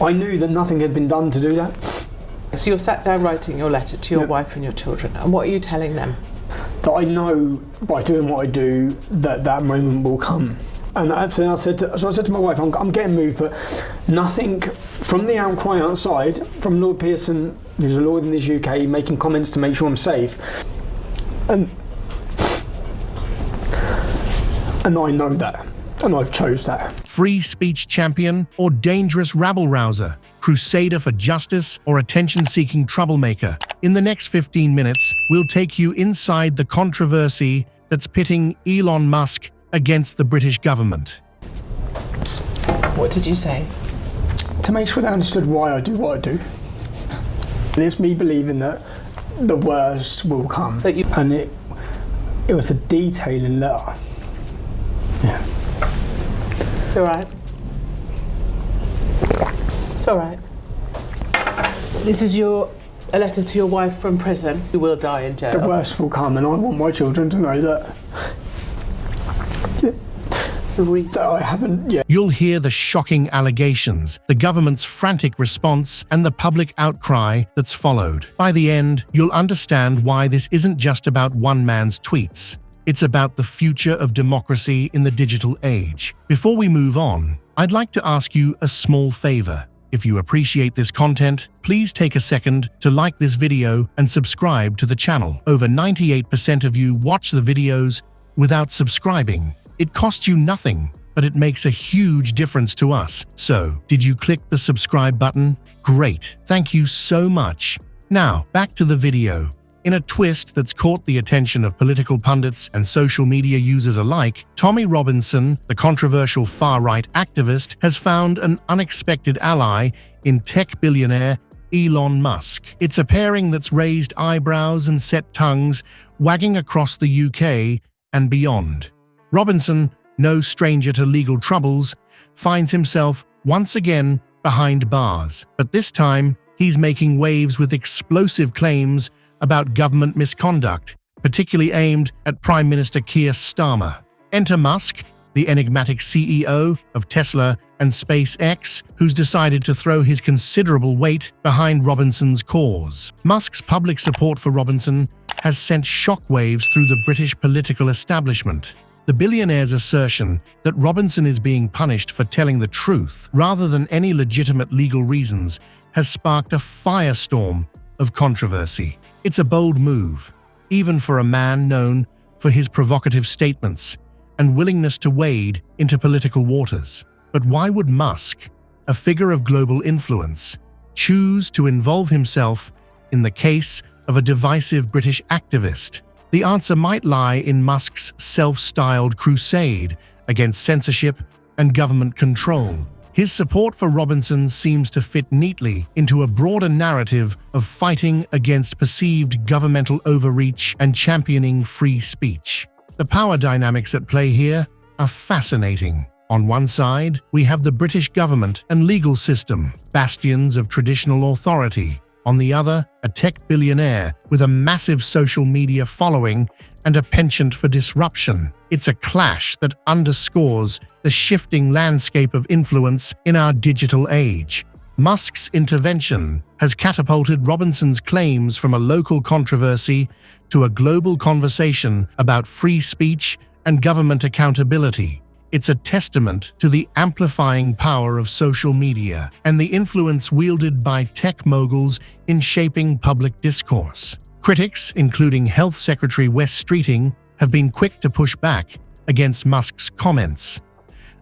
I knew that nothing had been done to do that. So you're sat down writing your letter to your wife and your children, and what are you telling them? That I know by doing what I do that moment will come. And I said to my wife, I'm getting moved, but nothing from the outcry outside, from Lord Pearson, who's a lord in this UK, making comments to make sure I'm safe. And I know that, and I've chose that. Free speech champion or dangerous rabble-rouser, crusader for justice or attention-seeking troublemaker. In the next 15 minutes, we'll take you inside the controversy that's pitting Elon Musk against the British government. What did you say? To make sure they understood why I do what I do. And it's me believing that the worst will come. And it was a detailing letter. Yeah. It's all right. It's all right. This is a letter to your wife from prison. You will die in jail. The worst will come, and I want my children to know that I haven't yet. You'll hear the shocking allegations, the government's frantic response, and the public outcry that's followed. By the end, you'll understand why this isn't just about one man's tweets. It's about the future of democracy in the digital age. Before we move on, I'd like to ask you a small favor. If you appreciate this content, please take a second to like this video and subscribe to the channel. Over 98% of you watch the videos without subscribing. It costs you nothing, but it makes a huge difference to us. So, did you click the subscribe button? Great. Thank you so much. Now, back to the video. In a twist that's caught the attention of political pundits and social media users alike, Tommy Robinson, the controversial far-right activist, has found an unexpected ally in tech billionaire Elon Musk. It's a pairing that's raised eyebrows and set tongues, wagging across the UK and beyond. Robinson, no stranger to legal troubles, finds himself once again behind bars. But this time, he's making waves with explosive claims about government misconduct, particularly aimed at Prime Minister Keir Starmer. Enter Musk, the enigmatic CEO of Tesla and SpaceX, who's decided to throw his considerable weight behind Robinson's cause. Musk's public support for Robinson has sent shockwaves through the British political establishment. The billionaire's assertion that Robinson is being punished for telling the truth rather than any legitimate legal reasons has sparked a firestorm of controversy. It's a bold move, even for a man known for his provocative statements and willingness to wade into political waters. But why would Musk, a figure of global influence, choose to involve himself in the case of a divisive British activist? The answer might lie in Musk's self-styled crusade against censorship and government control. His support for Robinson seems to fit neatly into a broader narrative of fighting against perceived governmental overreach and championing free speech. The power dynamics at play here are fascinating. On one side, we have the British government and legal system, bastions of traditional authority. On the other, a tech billionaire with a massive social media following and a penchant for disruption. It's a clash that underscores the shifting landscape of influence in our digital age. Musk's intervention has catapulted Robinson's claims from a local controversy to a global conversation about free speech and government accountability. It's a testament to the amplifying power of social media and the influence wielded by tech moguls in shaping public discourse. Critics, including Health Secretary Wes Streeting, have been quick to push back against Musk's comments,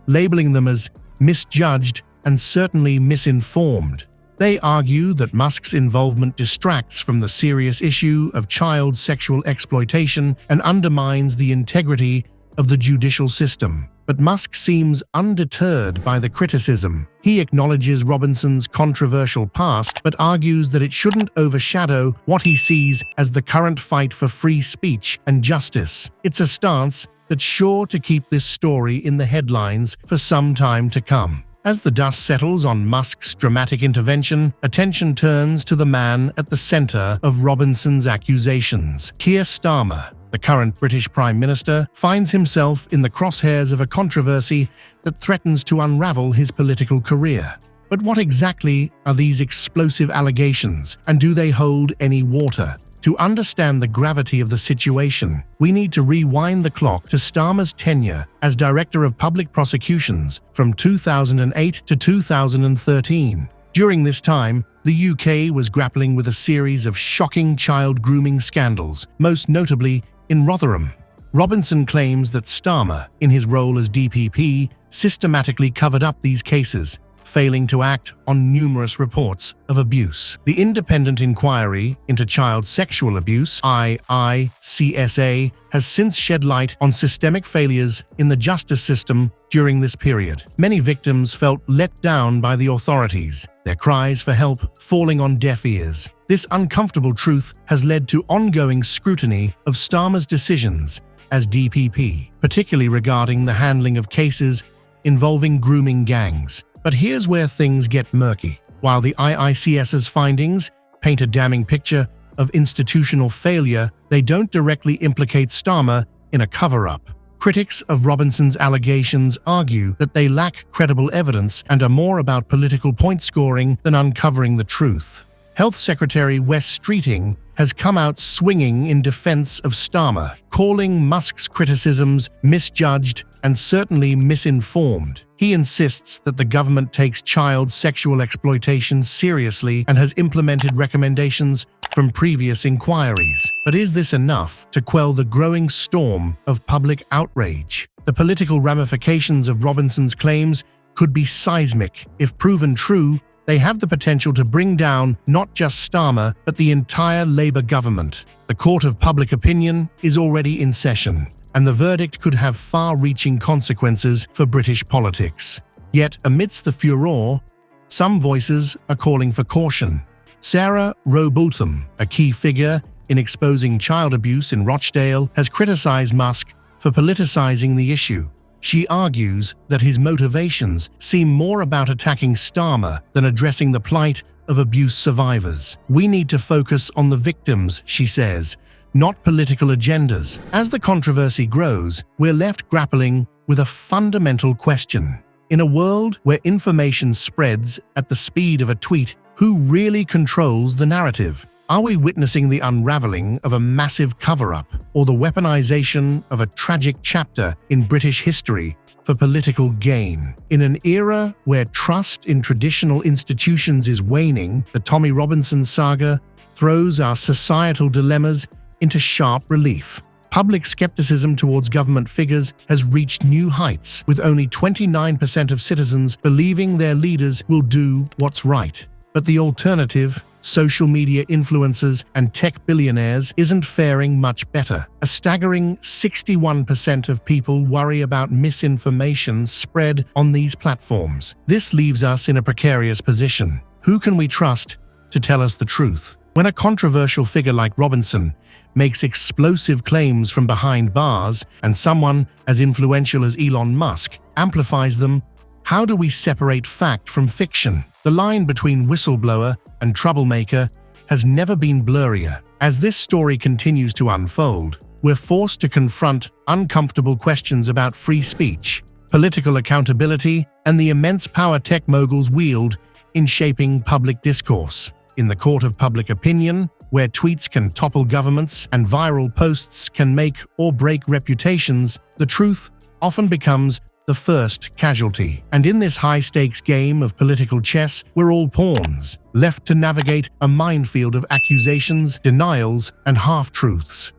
labeling them as misjudged and certainly misinformed. They argue that Musk's involvement distracts from the serious issue of child sexual exploitation and undermines the integrity of the judicial system. But Musk seems undeterred by the criticism. He acknowledges Robinson's controversial past, but argues that it shouldn't overshadow what he sees as the current fight for free speech and justice. It's a stance that's sure to keep this story in the headlines for some time to come. As the dust settles on Musk's dramatic intervention, attention turns to the man at the center of Robinson's accusations. Keir Starmer, the current British Prime Minister, finds himself in the crosshairs of a controversy that threatens to unravel his political career. But what exactly are these explosive allegations, and do they hold any water? To understand the gravity of the situation, we need to rewind the clock to Starmer's tenure as Director of Public Prosecutions from 2008 to 2013. During this time, the UK was grappling with a series of shocking child grooming scandals, most notably in Rotherham. Robinson claims that Starmer, in his role as DPP, systematically covered up these cases, failing to act on numerous reports of abuse. The Independent Inquiry into Child Sexual Abuse (IICSA) has since shed light on systemic failures in the justice system during this period. Many victims felt let down by the authorities, their cries for help falling on deaf ears. This uncomfortable truth has led to ongoing scrutiny of Starmer's decisions as DPP, particularly regarding the handling of cases involving grooming gangs. But here's where things get murky. While the IICS's findings paint a damning picture of institutional failure, they don't directly implicate Starmer in a cover-up. Critics of Robinson's allegations argue that they lack credible evidence and are more about political point scoring than uncovering the truth. Health Secretary Wes Streeting has come out swinging in defense of Starmer, calling Musk's criticisms misjudged and certainly misinformed. He insists that the government takes child sexual exploitation seriously and has implemented recommendations from previous inquiries. But is this enough to quell the growing storm of public outrage? The political ramifications of Robinson's claims could be seismic. If proven true, they have the potential to bring down not just Starmer, but the entire Labour government. The court of public opinion is already in session, and the verdict could have far-reaching consequences for British politics. Yet, amidst the furore, some voices are calling for caution. Sarah Rowbotham, a key figure in exposing child abuse in Rochdale, has criticised Musk for politicising the issue. She argues that his motivations seem more about attacking Starmer than addressing the plight of abuse survivors. We need to focus on the victims, she says, not political agendas. As the controversy grows, we're left grappling with a fundamental question. In a world where information spreads at the speed of a tweet, who really controls the narrative? Are we witnessing the unraveling of a massive cover-up or the weaponization of a tragic chapter in British history for political gain? In an era where trust in traditional institutions is waning, the Tommy Robinson saga throws our societal dilemmas into sharp relief. Public skepticism towards government figures has reached new heights, with only 29% of citizens believing their leaders will do what's right. But the alternative, social media influencers and tech billionaires, isn't faring much better. A staggering 61% of people worry about misinformation spread on these platforms. This leaves us in a precarious position. Who can we trust to tell us the truth? When a controversial figure like Robinson makes explosive claims from behind bars and someone as influential as Elon Musk amplifies them, how do we separate fact from fiction? The line between whistleblower and troublemaker has never been blurrier. As this story continues to unfold, we're forced to confront uncomfortable questions about free speech, political accountability, and the immense power tech moguls wield in shaping public discourse. In the court of public opinion, where tweets can topple governments and viral posts can make or break reputations, the truth often becomes the first casualty. And in this high-stakes game of political chess, we're all pawns, left to navigate a minefield of accusations, denials, and half-truths.